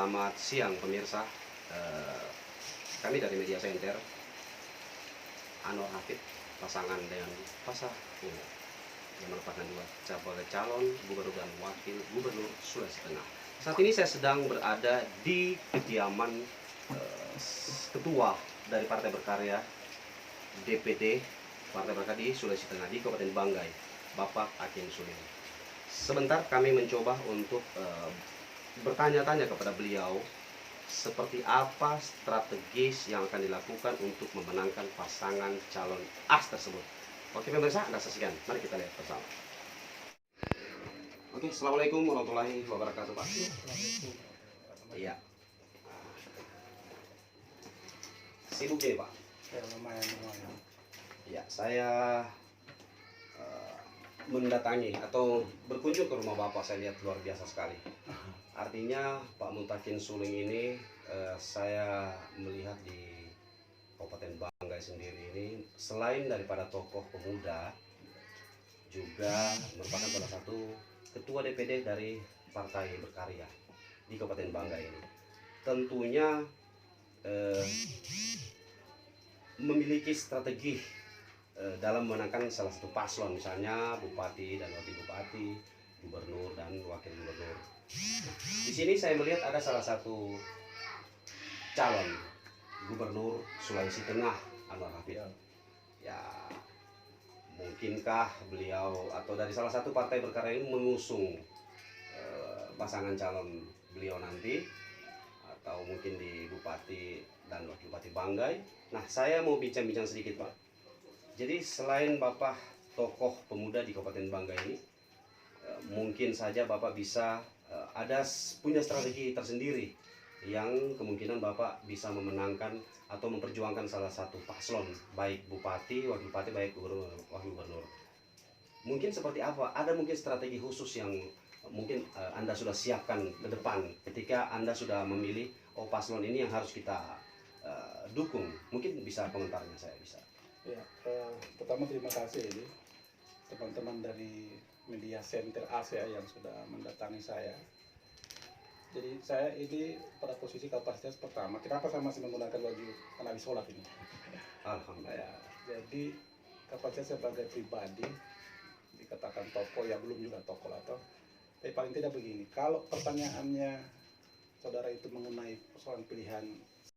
Selamat siang pemirsa. Kami dari Media Center, Anwar Hafid, pasangan dengan Pasha Ungu, yang merupakan dua sebagai calon gubernur dan wakil gubernur Sulawesi Tengah. Saat ini saya sedang berada di kediaman ketua dari Partai Berkarya DPD Partai Berkarya di Sulawesi Tengah di Kabupaten Banggai, Bapak Hakim Suling. Sebentar kami mencoba untuk bertanya-tanya kepada beliau seperti apa strategis yang akan dilakukan untuk memenangkan pasangan calon AS tersebut. Oke pemirsa, Anda saksikan. Mari kita lihat bersama. Oke, Assalamualaikum warahmatullahi wabarakatuh, Pak. Iya. Sibuk ya, Pak? Ya, lumayan. Ya, saya mendatangi atau berkunjung ke rumah Bapak. Saya lihat luar biasa sekali. Artinya Pak Muntakin Suling ini saya melihat di Kabupaten Banggai sendiri ini, selain daripada tokoh pemuda, juga merupakan salah satu ketua DPD dari Partai Berkarya di Kabupaten Banggai ini. Tentunya memiliki strategi dalam memenangkan salah satu paslon, misalnya bupati dan wakil bupati, gubernur dan wakil gubernur. Di sini saya melihat ada salah satu calon gubernur Sulawesi Tengah, Anwar Hafid. Ya, mungkinkah beliau atau dari salah satu partai berkarya ini mengusung pasangan calon beliau nanti, atau mungkin di bupati dan wakil bupati Banggai? Nah, saya mau bincang-bincang sedikit, Pak. Jadi selain Bapak tokoh pemuda di Kabupaten Banggai ini, mungkin saja Bapak bisa punya strategi tersendiri yang kemungkinan Bapak bisa memenangkan atau memperjuangkan salah satu paslon, baik bupati, wakil bupati, baik gubernur, wakil gubernur. Mungkin seperti apa? Ada mungkin strategi khusus yang mungkin Anda sudah siapkan ke depan ketika Anda sudah memilih, oh paslon ini yang harus kita dukung. Mungkin bisa komentarnya, saya bisa. Ya, pertama terima kasih ini teman-teman dari Media Center Asia yang sudah mendatangi saya. Jadi saya ini pada posisi kapasitas pertama. Kenapa saya masih menggunakan baju karena habis sholat ini? Alhamdulillah. Ya, jadi kapasitas sebagai pribadi dikatakan tokoh, ya belum juga tokoh atau. Tapi paling tidak begini, kalau pertanyaannya saudara itu mengenai persoalan pilihan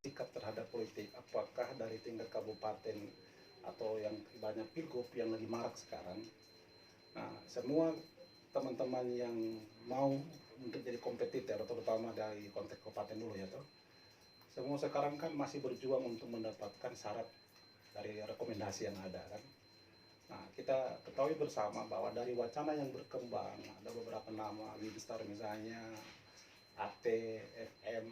sikap terhadap politik, apakah dari tingkat kabupaten atau yang banyak pilgub yang lagi marak sekarang. Nah, semua teman-teman yang mau untuk jadi kompetitor, terutama dari konteks kabupaten dulu ya toh, semua sekarang kan masih berjuang untuk mendapatkan syarat dari rekomendasi yang ada kan. Nah, kita ketahui bersama bahwa dari wacana yang berkembang ada beberapa nama, Winstar misalnya, AT, FM.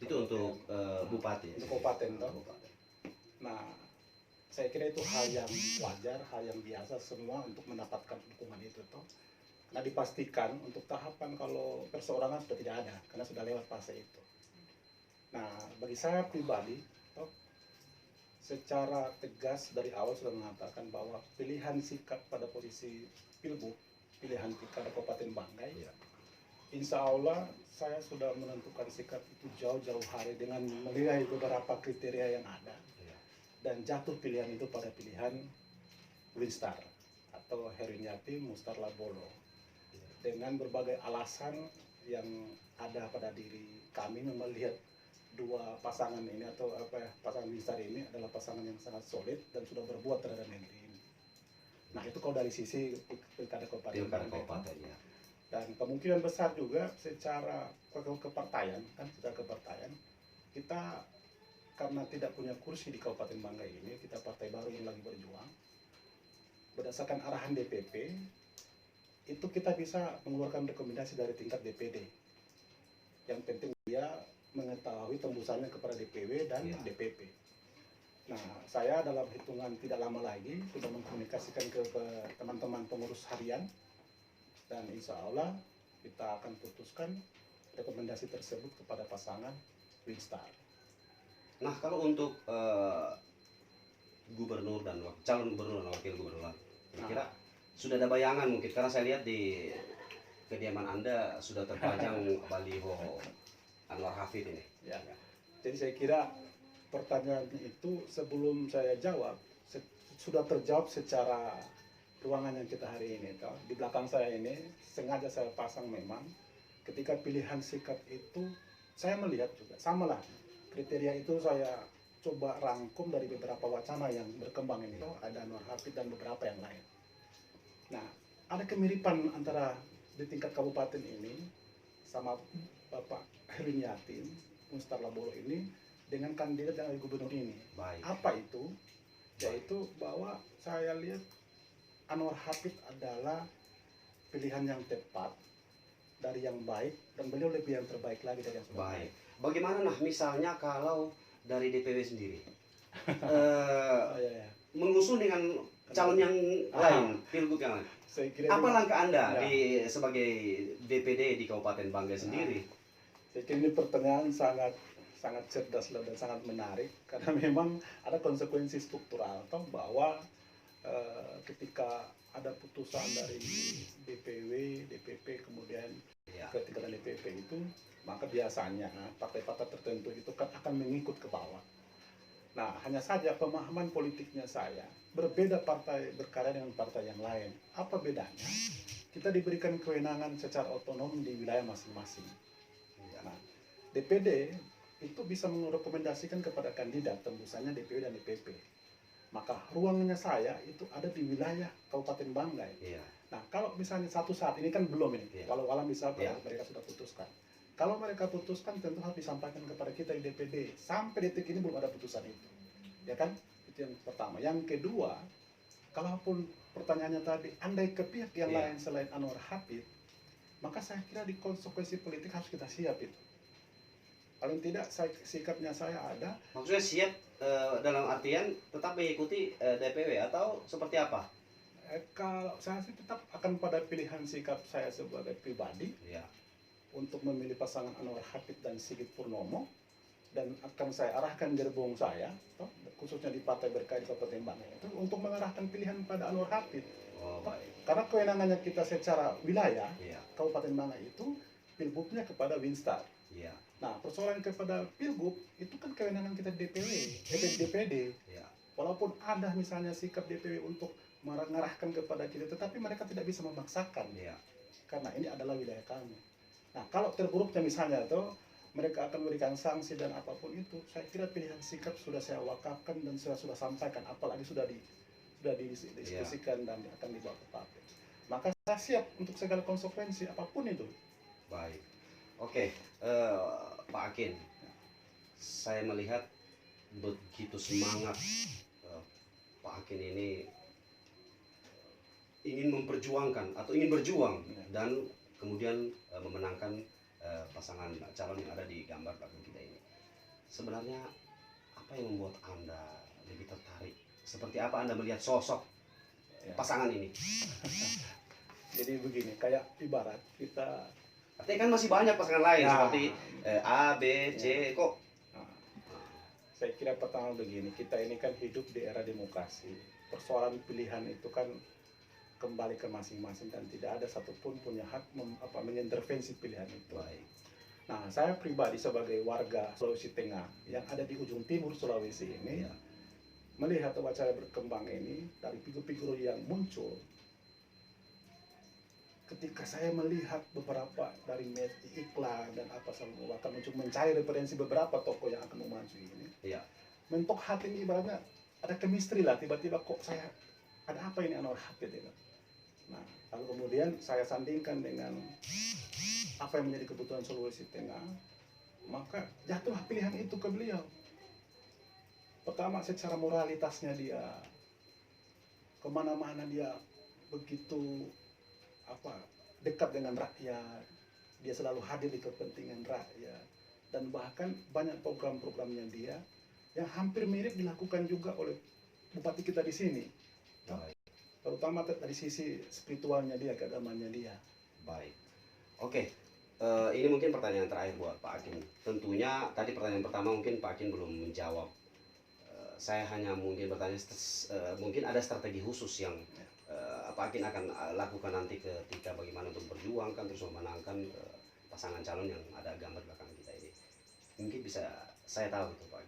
Itu untuk bupati. Untuk kabupaten toh. Nah, saya kira itu hal yang wajar, hal yang biasa semua untuk mendapatkan dukungan itu toh. Nah, dipastikan untuk tahapan kalau perseorangan sudah tidak ada karena sudah lewat fase itu. Nah, bagi saya pribadi toh, secara tegas dari awal sudah mengatakan bahwa pilihan sikap pada posisi pilgub, pilihan pilkada Kabupaten Banggai, ya, insya Allah saya sudah menentukan sikap itu jauh-jauh hari dengan melihat beberapa kriteria yang ada, dan jatuh pilihan itu pada pilihan Winstar atau Herinyati Mustar Labolo, dengan berbagai alasan yang ada pada diri kami melihat dua pasangan ini atau pasangan Winstar ini adalah pasangan yang sangat solid dan sudah berbuat terhadap negeri ini. Nah, itu kalau dari sisi pilkada kabupaten ya. Dan kemungkinan besar juga secara kepartaian kan, secara kepartaian kita karena tidak punya kursi di Kabupaten Banggai ini, kita partai baru yang lagi berjuang. Berdasarkan arahan DPP, itu kita bisa mengeluarkan rekomendasi dari tingkat DPD. Yang penting dia mengetahui tembusannya kepada DPW dan DPP. Nah, saya dalam hitungan tidak lama lagi sudah mengkomunikasikan ke teman-teman pengurus harian, dan insya Allah kita akan putuskan rekomendasi tersebut kepada pasangan Winstar. Nah, kalau untuk gubernur dan calon gubernur dan wakil gubernur, kira-kira sudah ada bayangan mungkin, karena saya lihat di kediaman Anda sudah terpajang baliho Anwar Hafid ini? Ya. Jadi saya kira pertanyaan itu sebelum saya jawab sudah terjawab secara ruangan yang kita hari ini. Toh. Di belakang saya ini sengaja saya pasang memang ketika pilihan sikap itu saya melihat juga sama lah kriteria itu saya coba rangkum dari beberapa wacana yang berkembang ini. Toh. Ada Anwar Hafid dan beberapa yang lain. Nah, ada kemiripan antara di tingkat kabupaten ini sama Bapak Herin Yatin Mustar Labolo ini dengan kandidat yang dari gubernur ini. Baik. Apa itu? Yaitu bahwa saya lihat Anwar Hafid adalah pilihan yang tepat dari yang baik dan beliau lebih yang terbaik lagi dari yang sudah Baik. Bagaimana nah misalnya kalau dari DPW sendiri ya. mengusung dengan calon yang lain, pilgub yang lain. Saya kira Apa ini, langkah Anda ya, sebagai DPD di Kabupaten Banggai sendiri? saya kira ini pertanyaan sangat cerdas dan sangat menarik karena memang ada konsekuensi struktural toh bahwa ketika ada putusan dari DPW, DPP kemudian Ya. ke tingkatan DPP itu maka biasanya partai-partai tertentu itu kan akan mengikut ke bawah. Nah, hanya saja pemahaman politiknya saya berbeda partai berkarya dengan partai yang lain. Apa bedanya? Kita diberikan kewenangan secara otonom di wilayah masing-masing. Nah, DPD itu bisa merekomendasikan kepada kandidat tembusannya DPW dan DPP. Maka ruangnya saya itu ada di wilayah Kabupaten Banggai. Iya. Nah, kalau misalnya satu saat ini kan belum ini, Iya. kalau alam bisa Iya. mereka sudah putuskan. Kalau mereka putuskan tentu harus disampaikan kepada kita di DPD. Sampai detik ini belum ada putusan itu. Ya kan? Itu yang pertama. Yang kedua, kalaupun pertanyaannya tadi, andai ke pihak yang Iya. lain selain Anwar Hafid, maka saya kira di konsekuensi politik harus kita siap itu. Paling tidak sikapnya saya ada. Maksudnya siap dalam artian tetap mengikuti DPW atau seperti apa? Kalau saya sih tetap akan pada pilihan sikap saya sebagai pribadi Iya. untuk memilih pasangan Anwar Hafid dan Sigit Purnomo, dan akan saya arahkan gerbong saya, khususnya di Partai Berkarya di Kabupaten Banggai itu untuk mengarahkan pilihan pada Anwar Hafid. Oh, baik. Karena kewenangannya kita secara wilayah Iya. Kabupaten Banggai itu pilgubnya kepada Winstar. Iya. Nah, persoalan kepada pilgub itu kan kewenangan kita DPW, DPD. Iya. Walaupun ada misalnya sikap DPW untuk mengarahkan kepada kita, tetapi mereka tidak bisa memaksakan. Iya. Karena ini adalah wilayah kami. Nah, kalau terburuknya misalnya tuh mereka akan memberikan sanksi dan apapun itu, saya kira pilihan sikap sudah saya wakafkan dan sudah sampaikan, apalagi sudah didiskusikan dan akan dibawa ke partai. Maka saya siap untuk segala konsekuensi apapun itu. Baik. Oke, Pak Akin, saya melihat begitu semangat Pak Akin ini ingin memperjuangkan atau ingin berjuang dan kemudian memenangkan pasangan calon yang ada di gambar belakang kita ini. Sebenarnya apa yang membuat Anda lebih tertarik? Seperti apa Anda melihat sosok pasangan ini? Jadi begini, kayak ibarat kita, artinya kan masih banyak pasangan lain ya, seperti A, B, C, kok. Saya kira pertama begini, kita ini kan hidup di era demokrasi. Persoalan pilihan itu kan kembali ke masing-masing dan tidak ada satupun punya hak mengintervensi pilihan itu. Baik. Nah, saya pribadi sebagai warga Sulawesi Tengah yang ada di ujung timur Sulawesi ini, Ya. melihat wacana berkembang ini dari figur-figur yang muncul. Ketika saya melihat beberapa dari iklan dan apa semua, bahkan untuk mencari referensi beberapa tokoh yang akan maju ini, Iya. mentok hati ini ibaratnya ada chemistry lah, tiba-tiba kok saya ada apa ini Anwar Hafid itu. Nah, lalu kemudian saya sandingkan dengan apa yang menjadi kebutuhan Sulawesi Tengah, maka jatuhlah pilihan itu ke beliau. Pertama, secara moralitasnya dia, kemana-mana dia begitu dekat dengan rakyat, dia selalu hadir di kepentingan rakyat, dan bahkan banyak program-programnya dia yang hampir mirip dilakukan juga oleh bupati kita di sini. Baik. Terutama dari sisi spiritualnya dia, keagamannya dia. Baik. Oke. Ini mungkin pertanyaan terakhir buat Pak Akin. Tentunya tadi pertanyaan pertama mungkin Pak Akin belum menjawab. Saya hanya mungkin bertanya, mungkin ada strategi khusus yang Pak Akin akan lakukan nanti ketika bagaimana untuk berjuang kan terus memenangkan pasangan calon yang ada gambar belakang kita ini. Mungkin bisa saya tahu itu Pak.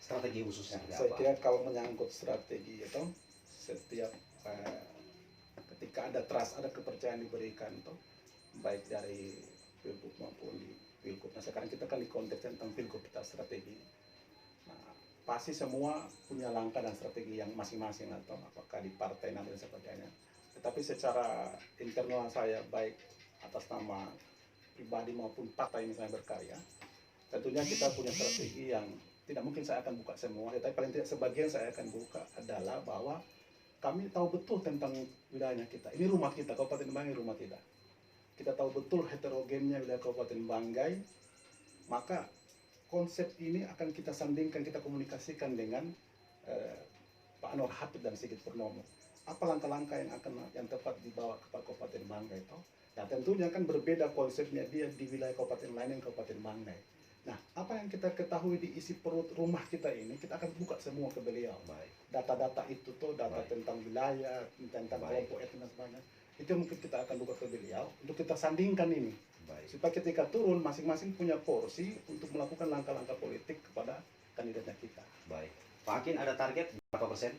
Strategi khususnya Ya, seperti saya apa? kira kalau menyangkut strategi itu, setiap ketika ada trust, ada kepercayaan diberikan tuh, baik dari pilgub maupun di pilgub. Nah sekarang kita kan di konteks tentang pilgub kita strategi. Nah, pasti semua punya langkah dan strategi yang masing-masing atau apakah di partai dan sebagainya. Tetapi secara internal saya baik atas nama pribadi maupun partai misalnya berkarya, tentunya kita punya strategi yang tidak mungkin saya akan buka semua, tapi paling tidak sebagian saya akan buka adalah bahwa kami tahu betul tentang wilayahnya kita. Ini rumah kita, Kabupaten Banggai rumah kita. Kita tahu betul heterogennya wilayah Kabupaten Banggai, maka konsep ini akan kita sandingkan, kita komunikasikan dengan Pak Anwar Hafid dan Sigit Purnomo. Apa langkah-langkah yang tepat dibawa kepada Kabupaten Banggai itu? Nah tentunya kan berbeda konsepnya dia di wilayah kabupaten lain yang Kabupaten Banggai. Nah apa yang kita ketahui di isi perut rumah kita ini, kita akan buka semua ke beliau. Baik. Data-data itu tuh, data Baik. tentang wilayah, tentang Baik. kelompok etnis dan sebagainya, itu mungkin kita akan buka ke beliau untuk kita sandingkan ini. Baik. Supaya ketika turun, masing-masing punya porsi untuk melakukan langkah-langkah politik kepada kandidatnya kita. Baik. Pak Akin ada target berapa persen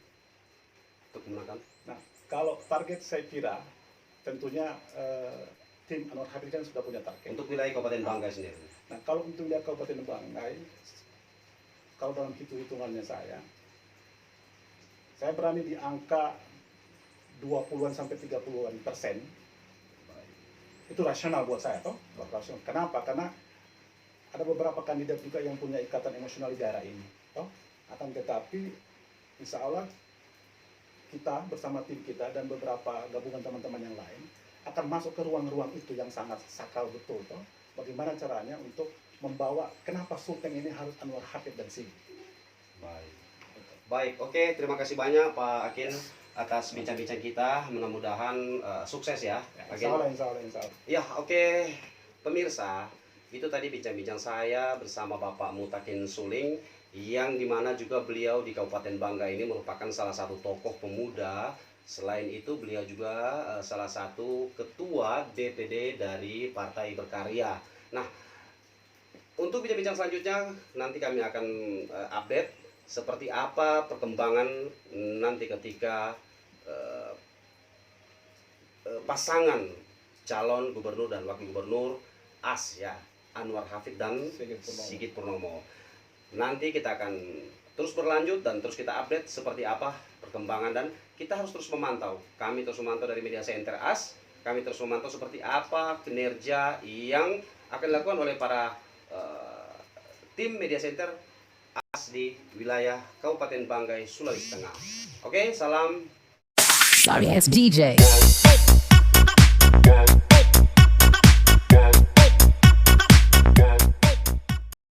untuk memenangkan? Nah, kalau target saya kira tentunya tim Anwar Hafid kan sudah punya target. Untuk wilayah Kabupaten Banggai sendiri. Nah, kalau untuk wilayah Kabupaten Banggai, kalau dalam hitung-hitungannya saya berani di angka 20-an sampai 30-an persen. Itu rasional buat saya, toh. Rasional. Kenapa? Karena ada beberapa kandidat juga yang punya ikatan emosional di daerah ini, toh. Akan tetapi, insya Allah kita bersama tim kita dan beberapa gabungan teman-teman yang lain akan masuk ke ruang-ruang itu yang sangat sakral betul, toh. Bagaimana caranya untuk membawa kenapa Sultan ini harus Anwar Hafid dan Sigit. Baik. Baik, oke, terima kasih banyak Pak Akin atas bincang-bincang kita. Mudah-mudahan sukses ya. Insya Allah, insya Allah, insya Allah. Ya, oke, pemirsa, itu tadi bincang-bincang saya bersama Bapak Mutakin Suling, yang dimana juga beliau di Kabupaten Banggai ini merupakan salah satu tokoh pemuda. Selain itu beliau juga salah satu ketua DPD dari Partai Berkarya. Nah, untuk bincang-bincang selanjutnya nanti kami akan update seperti apa perkembangan nanti ketika pasangan calon gubernur dan wakil gubernur AS ya, Anwar Hafid dan Sigit Purnomo. Nanti kita akan terus berlanjut dan terus kita update seperti apa perkembangan, dan kita harus terus memantau. Kami terus memantau dari Media Center AS, kami terus memantau seperti apa kinerja yang akan dilakukan oleh para tim Media Center AS di wilayah Kabupaten Banggai, Sulawesi Tengah. Oke, salam. Sorry, it's DJ.